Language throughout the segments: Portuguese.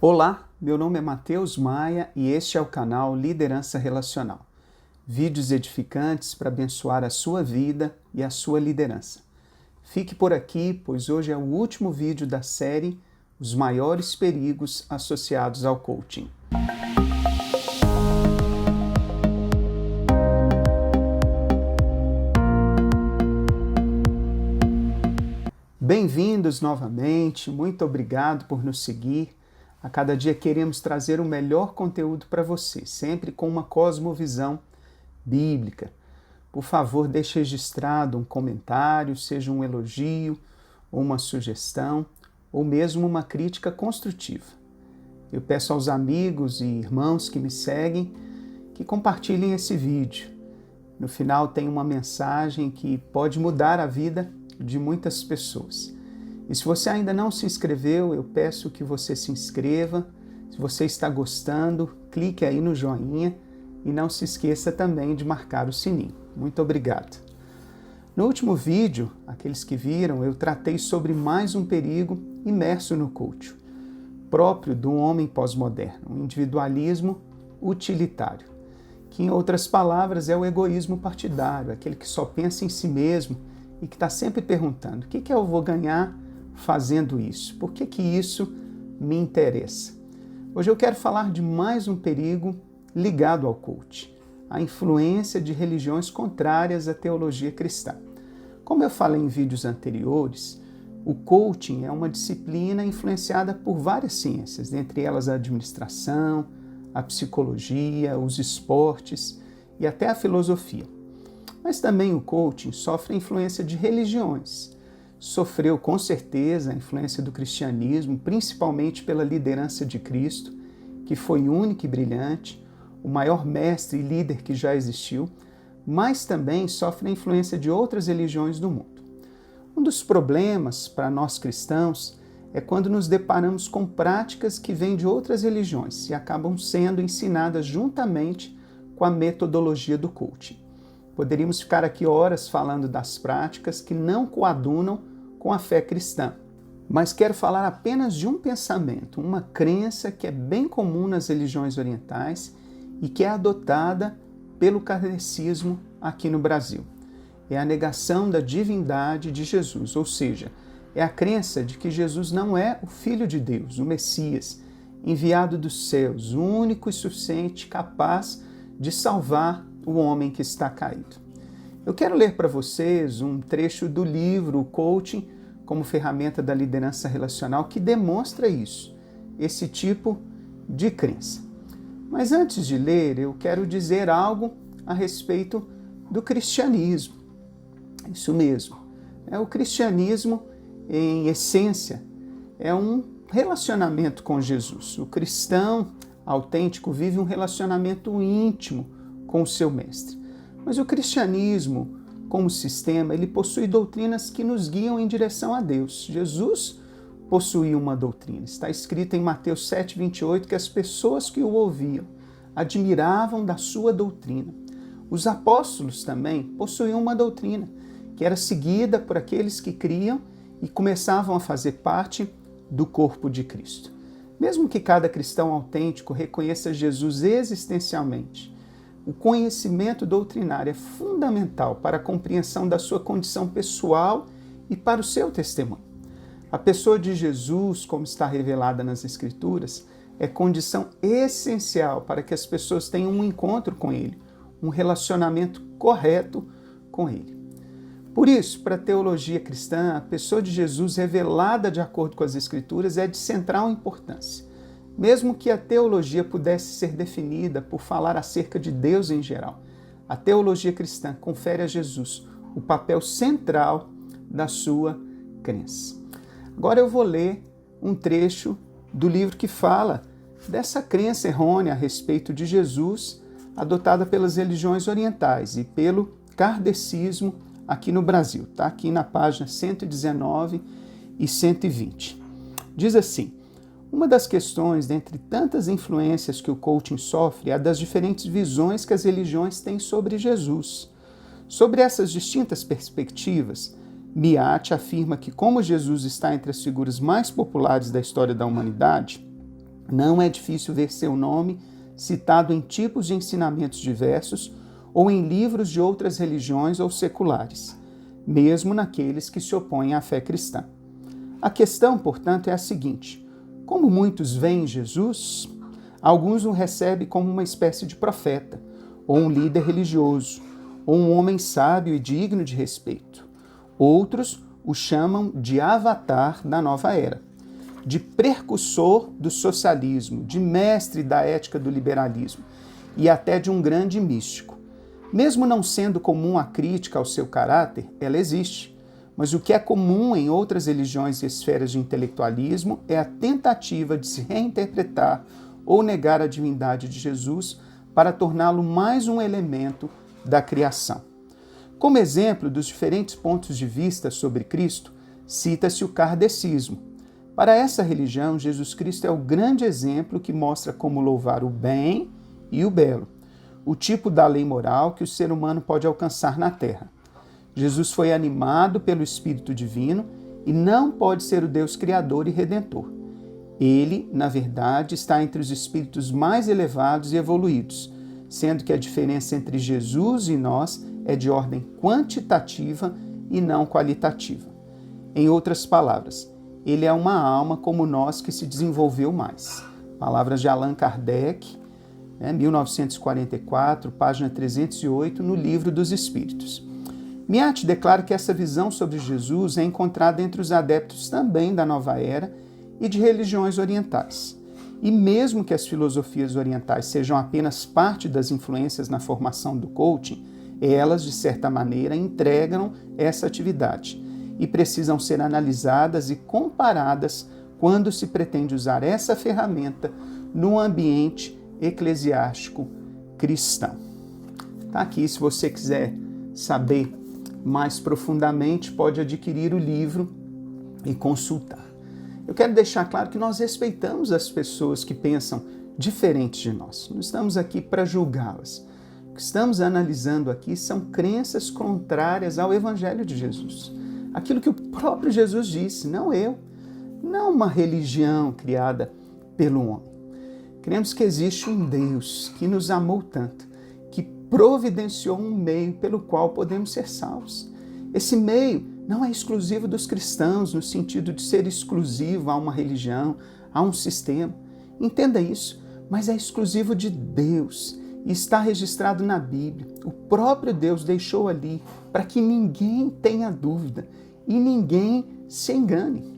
Olá, meu nome é Matheus Maia e este é o canal Liderança Relacional. Vídeos edificantes para abençoar a sua vida e a sua liderança. Fique por aqui, pois hoje é o último vídeo da série Os Maiores Perigos Associados ao Coaching. Bem-vindos novamente, muito obrigado por nos seguir. A cada dia queremos trazer o melhor conteúdo para você, sempre com uma cosmovisão bíblica. Por favor, deixe registrado um comentário, seja um elogio, ou uma sugestão, ou mesmo uma crítica construtiva. Eu peço aos amigos e irmãos que me seguem que compartilhem esse vídeo. No final tem uma mensagem que pode mudar a vida de muitas pessoas. E se você ainda não se inscreveu, eu peço que você se inscreva. Se você está gostando, clique aí no joinha e não se esqueça também de marcar o sininho. Muito obrigado. No último vídeo, aqueles que viram, eu tratei sobre mais um perigo imerso no coaching, próprio do homem pós-moderno, o individualismo utilitário, que em outras palavras é o egoísmo partidário, aquele que só pensa em si mesmo e que está sempre perguntando: o que eu vou ganhar fazendo isso? Por que isso me interessa? Hoje eu quero falar de mais um perigo ligado ao coaching, a influência de religiões contrárias à teologia cristã. Como eu falei em vídeos anteriores, o coaching é uma disciplina influenciada por várias ciências, dentre elas a administração, a psicologia, os esportes e até a filosofia. Mas também o coaching sofre a influência de religiões. Sofreu com certeza a influência do cristianismo, principalmente pela liderança de Cristo, que foi único e brilhante, o maior mestre e líder que já existiu, mas também sofre a influência de outras religiões do mundo. Um dos problemas para nós cristãos é quando nos deparamos com práticas que vêm de outras religiões e acabam sendo ensinadas juntamente com a metodologia do coaching. Poderíamos ficar aqui horas falando das práticas que não coadunam com a fé cristã. Mas quero falar apenas de um pensamento, uma crença que é bem comum nas religiões orientais e que é adotada pelo kardecismo aqui no Brasil. É a negação da divindade de Jesus, ou seja, é a crença de que Jesus não é o Filho de Deus, o Messias, enviado dos céus, o único e suficiente capaz de salvar o homem que está caído. Eu quero ler para vocês um trecho do livro O Coaching como Ferramenta da Liderança Relacional que demonstra isso, esse tipo de crença. Mas antes de ler, eu quero dizer algo a respeito do cristianismo. Isso mesmo. O cristianismo, em essência, é um relacionamento com Jesus. O cristão autêntico vive um relacionamento íntimo com o seu mestre. Mas o cristianismo, como sistema, ele possui doutrinas que nos guiam em direção a Deus. Jesus possuía uma doutrina. Está escrito em Mateus 7,28 que as pessoas que o ouviam admiravam da sua doutrina. Os apóstolos também possuíam uma doutrina que era seguida por aqueles que criam e começavam a fazer parte do corpo de Cristo. Mesmo que cada cristão autêntico reconheça Jesus existencialmente, o conhecimento doutrinário é fundamental para a compreensão da sua condição pessoal e para o seu testemunho. A pessoa de Jesus, como está revelada nas Escrituras, é condição essencial para que as pessoas tenham um encontro com Ele, um relacionamento correto com Ele. Por isso, para a teologia cristã, a pessoa de Jesus revelada de acordo com as Escrituras é de central importância. Mesmo que a teologia pudesse ser definida por falar acerca de Deus em geral, a teologia cristã confere a Jesus o papel central da sua crença. Agora eu vou ler um trecho do livro que fala dessa crença errônea a respeito de Jesus, adotada pelas religiões orientais e pelo kardecismo aqui no Brasil. Está aqui na página 119 e 120. Diz assim: uma das questões, dentre tantas influências que o coaching sofre, é a das diferentes visões que as religiões têm sobre Jesus. Sobre essas distintas perspectivas, Miate afirma que, como Jesus está entre as figuras mais populares da história da humanidade, Não é difícil ver seu nome citado em tipos de ensinamentos diversos ou em livros de outras religiões ou seculares, mesmo naqueles que se opõem à fé cristã. A questão, portanto, é a seguinte: como muitos veem Jesus, alguns o recebem como uma espécie de profeta, ou um líder religioso, ou um homem sábio e digno de respeito. Outros o chamam de avatar da nova era, de precursor do socialismo, de mestre da ética do liberalismo e até de um grande místico. Mesmo não sendo comum a crítica ao seu caráter, ela existe. Mas o que é comum em outras religiões e esferas de intelectualismo é a tentativa de se reinterpretar ou negar a divindade de Jesus para torná-lo mais um elemento da criação. Como exemplo dos diferentes pontos de vista sobre Cristo, cita-se o kardecismo. Para essa religião, Jesus Cristo é o grande exemplo que mostra como louvar o bem e o belo, o tipo da lei moral que o ser humano pode alcançar na Terra. Jesus foi animado pelo Espírito Divino e não pode ser o Deus Criador e Redentor. Ele, na verdade, está entre os espíritos mais elevados e evoluídos, sendo que a diferença entre Jesus e nós é de ordem quantitativa e não qualitativa. Em outras palavras, ele é uma alma como nós que se desenvolveu mais. Palavras de Allan Kardec, 1944, página 308, no Livro dos Espíritos. Miatti declara que essa visão sobre Jesus é encontrada entre os adeptos também da nova era e de religiões orientais. E mesmo que as filosofias orientais sejam apenas parte das influências na formação do coaching, elas, de certa maneira, entregam essa atividade e precisam ser analisadas e comparadas quando se pretende usar essa ferramenta no ambiente eclesiástico cristão. Está aqui, se você quiser saber mais profundamente, pode adquirir o livro e consultar. Eu quero deixar claro que nós respeitamos as pessoas que pensam diferentes de nós. Não estamos aqui para julgá-las. O que estamos analisando aqui são crenças contrárias ao Evangelho de Jesus. Aquilo que o próprio Jesus disse, não eu, não uma religião criada pelo homem. Cremos que existe um Deus que nos amou tanto, que providenciou um meio pelo qual podemos ser salvos. Esse meio não é exclusivo dos cristãos, no sentido de ser exclusivo a uma religião, a um sistema. Entenda isso, mas é exclusivo de Deus e está registrado na Bíblia. O próprio Deus deixou ali para que ninguém tenha dúvida e ninguém se engane.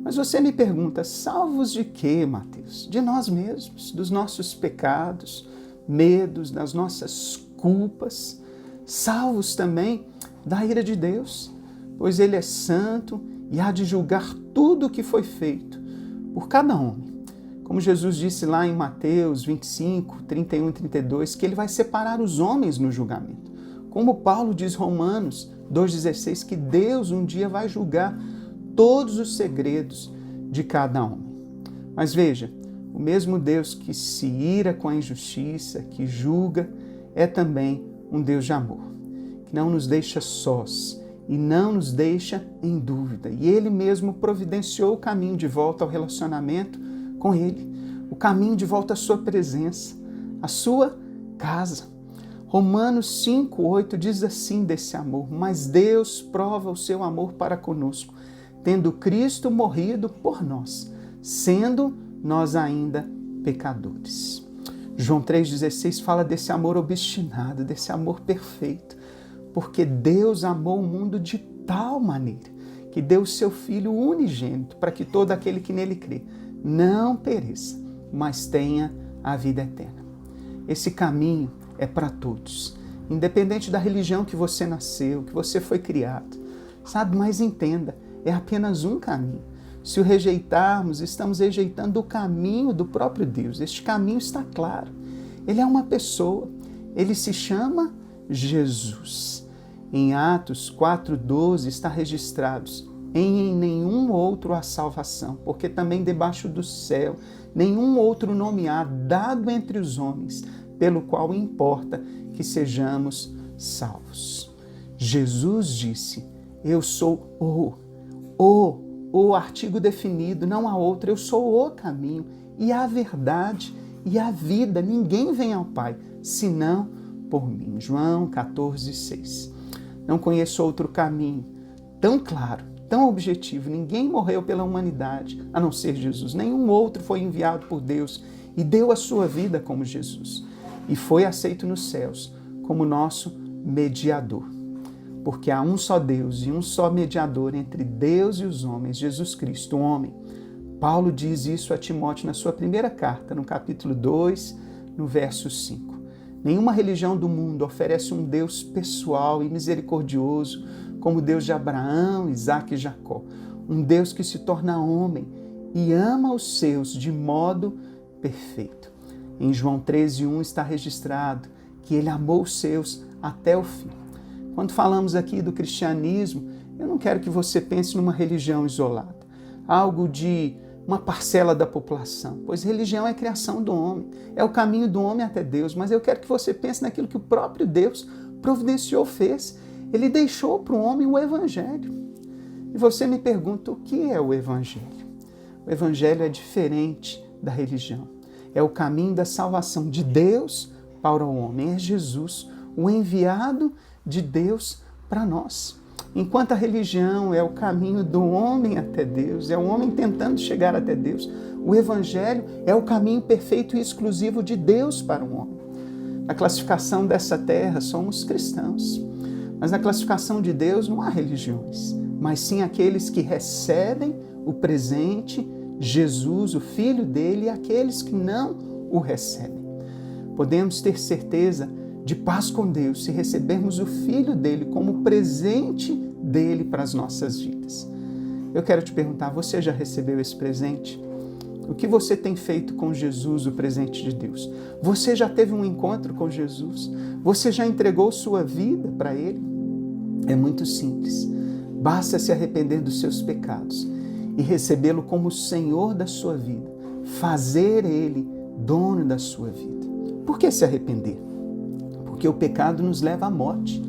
Mas você me pergunta, salvos de quê, Mateus? De nós mesmos, dos nossos pecados, medos, das nossas culpas, salvos também da ira de Deus, pois Ele é santo e há de julgar tudo o que foi feito por cada homem. Como Jesus disse lá em Mateus 25, 31 e 32, que Ele vai separar os homens no julgamento. Como Paulo diz em Romanos 2,16, que Deus um dia vai julgar todos os segredos de cada homem. Mas veja, o mesmo Deus que se ira com a injustiça, que julga, é também um Deus de amor, que não nos deixa sós e não nos deixa em dúvida. E Ele mesmo providenciou o caminho de volta ao relacionamento com Ele, o caminho de volta à sua presença, à sua casa. Romanos 5,8 diz assim desse amor: mas Deus prova o seu amor para conosco, tendo Cristo morrido por nós, sendo nós ainda pecadores. João 3,16 fala desse amor obstinado, desse amor perfeito, porque Deus amou o mundo de tal maneira que deu o seu Filho unigênito para que todo aquele que nele crê não pereça, mas tenha a vida eterna. Esse caminho é para todos, independente da religião que você nasceu, que você foi criado, sabe? Mas entenda, é apenas um caminho. Se o rejeitarmos, estamos rejeitando o caminho do próprio Deus. Este caminho está claro. Ele é uma pessoa. Ele se chama Jesus. Em Atos 4,12 está registrado: em nenhum outro há salvação, porque também debaixo do céu nenhum outro nome há dado entre os homens, pelo qual importa que sejamos salvos. Jesus disse: eu sou o o artigo definido, não há outro. Eu sou o caminho e a verdade e a vida. Ninguém vem ao Pai senão por mim. João 14:6. Não conheço outro caminho tão claro, tão objetivo. Ninguém morreu pela humanidade a não ser Jesus. Nenhum outro foi enviado por Deus e deu a sua vida como Jesus. E foi aceito nos céus como nosso mediador. Porque há um só Deus e um só mediador entre Deus e os homens, Jesus Cristo, o homem. Paulo diz isso a Timóteo na sua primeira carta, no capítulo 2, no verso 5. Nenhuma religião do mundo oferece um Deus pessoal e misericordioso como o Deus de Abraão, Isaque e Jacó. Um Deus que se torna homem e ama os seus de modo perfeito. Em João 13:1 está registrado que ele amou os seus até o fim. Quando falamos aqui do cristianismo, eu não quero que você pense numa religião isolada, algo de uma parcela da população, pois religião é a criação do homem, é o caminho do homem até Deus, mas eu quero que você pense naquilo que o próprio Deus providenciou, fez. Ele deixou para o homem o Evangelho. E você me pergunta, o que é o Evangelho? O Evangelho é diferente da religião. É o caminho da salvação de Deus para o homem. É Jesus, o enviado de Deus para nós. Enquanto a religião é o caminho do homem até Deus, é o homem tentando chegar até Deus, o Evangelho é o caminho perfeito e exclusivo de Deus para o homem. Na classificação dessa terra somos cristãos, mas na classificação de Deus não há religiões, mas sim aqueles que recebem o presente, Jesus, o Filho dele, e aqueles que não o recebem. Podemos ter certeza de paz com Deus se recebermos o Filho dele como presente dele para as nossas vidas. Eu quero te perguntar, você já recebeu esse presente? O que você tem feito com Jesus, o presente de Deus? Você já teve um encontro com Jesus? Você já entregou sua vida para ele? É muito simples. Basta se arrepender dos seus pecados e recebê-lo como o Senhor da sua vida. Fazer ele dono da sua vida. Por que se arrepender? Porque o pecado nos leva à morte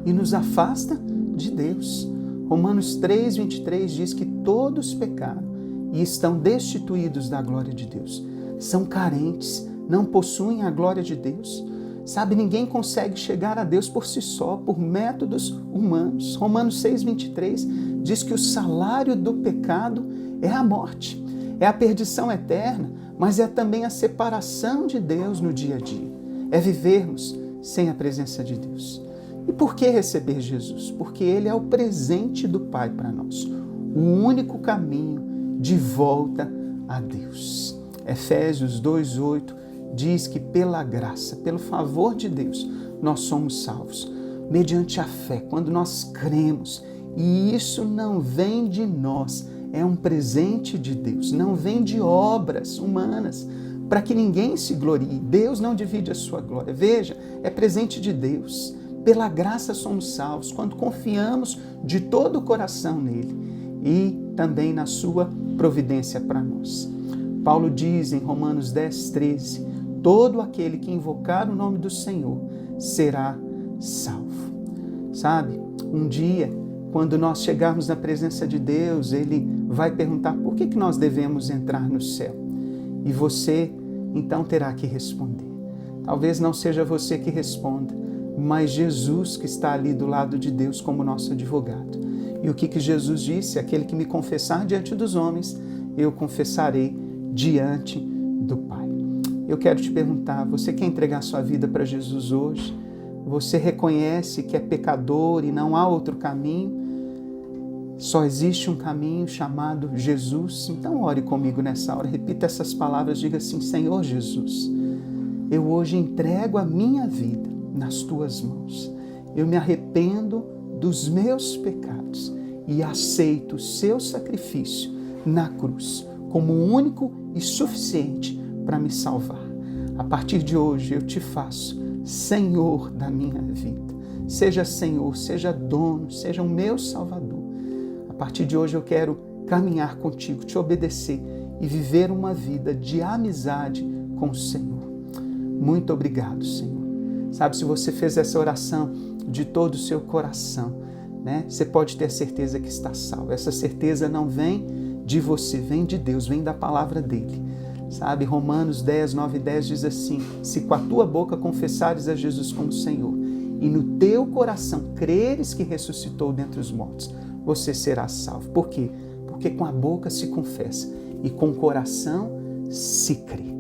e nos afasta de Deus. Romanos 3:23 diz que todos pecaram e estão destituídos da glória de Deus. São carentes, não possuem a glória de Deus. Sabe, ninguém consegue chegar a Deus por si só, por métodos humanos. Romanos 6:23 diz que o salário do pecado é a morte, é a perdição eterna, mas é também a separação de Deus no dia a dia. É vivermos sem a presença de Deus. E por que receber Jesus? Porque ele é o presente do Pai para nós, o único caminho de volta a Deus. Efésios 2:8 diz que pela graça, pelo favor de Deus, nós somos salvos, mediante a fé, quando nós cremos. E isso não vem de nós, é um presente de Deus, não vem de obras humanas, para que ninguém se glorie. Deus não divide a sua glória. Veja, é presente de Deus. Pela graça somos salvos, quando confiamos de todo o coração nele e também na sua providência para nós. Paulo diz em Romanos 10:13, todo aquele que invocar o nome do Senhor será salvo. Sabe, um dia, quando nós chegarmos na presença de Deus, ele vai perguntar por que nós devemos entrar no céu. E você, então, terá que responder. Talvez não seja você que responda, mas Jesus que está ali do lado de Deus como nosso advogado. E o que Jesus disse? Aquele que me confessar diante dos homens, eu confessarei diante do Pai. Eu quero te perguntar, você quer entregar sua vida para Jesus hoje? Você reconhece que é pecador e não há outro caminho? Só existe um caminho chamado Jesus? Então ore comigo nessa hora, repita essas palavras, diga assim, Senhor Jesus, eu hoje entrego a minha vida nas tuas mãos. Eu me arrependo dos meus pecados e aceito o seu sacrifício na cruz como único e suficiente para me salvar. A partir de hoje eu te faço Senhor da minha vida. Seja Senhor, seja dono, seja o meu Salvador. A partir de hoje eu quero caminhar contigo, te obedecer e viver uma vida de amizade com o Senhor. Muito obrigado, Senhor. Sabe, se você fez essa oração de todo o seu coração, né? Você pode ter a certeza que está salvo. Essa certeza não vem de você, vem de Deus, vem da palavra dele. Sabe, Romanos 10, 9 e 10 diz assim: se com a tua boca confessares a Jesus como Senhor e no teu coração creres que ressuscitou dentre os mortos, você será salvo. Por quê? Porque com a boca se confessa e com o coração se crê.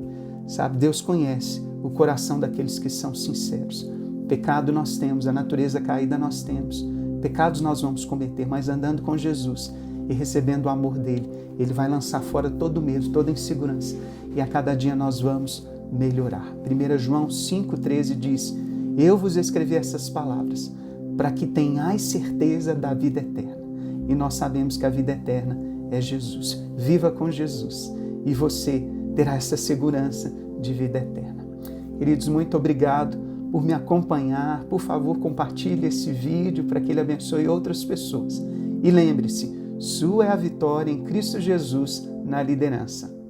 Sabe, Deus conhece o coração daqueles que são sinceros. Pecado nós temos, a natureza caída nós temos. Pecados nós vamos cometer, mas andando com Jesus e recebendo o amor dele, ele vai lançar fora todo medo, toda insegurança. E a cada dia nós vamos melhorar. 1 João 5,13 diz: eu vos escrevi essas palavras para que tenhais certeza da vida eterna. E nós sabemos que a vida eterna é Jesus. Viva com Jesus e você terá essa segurança de vida eterna. Queridos, muito obrigado por me acompanhar. Por favor, compartilhe esse vídeo para que ele abençoe outras pessoas. E lembre-se, sua é a vitória em Cristo Jesus na liderança.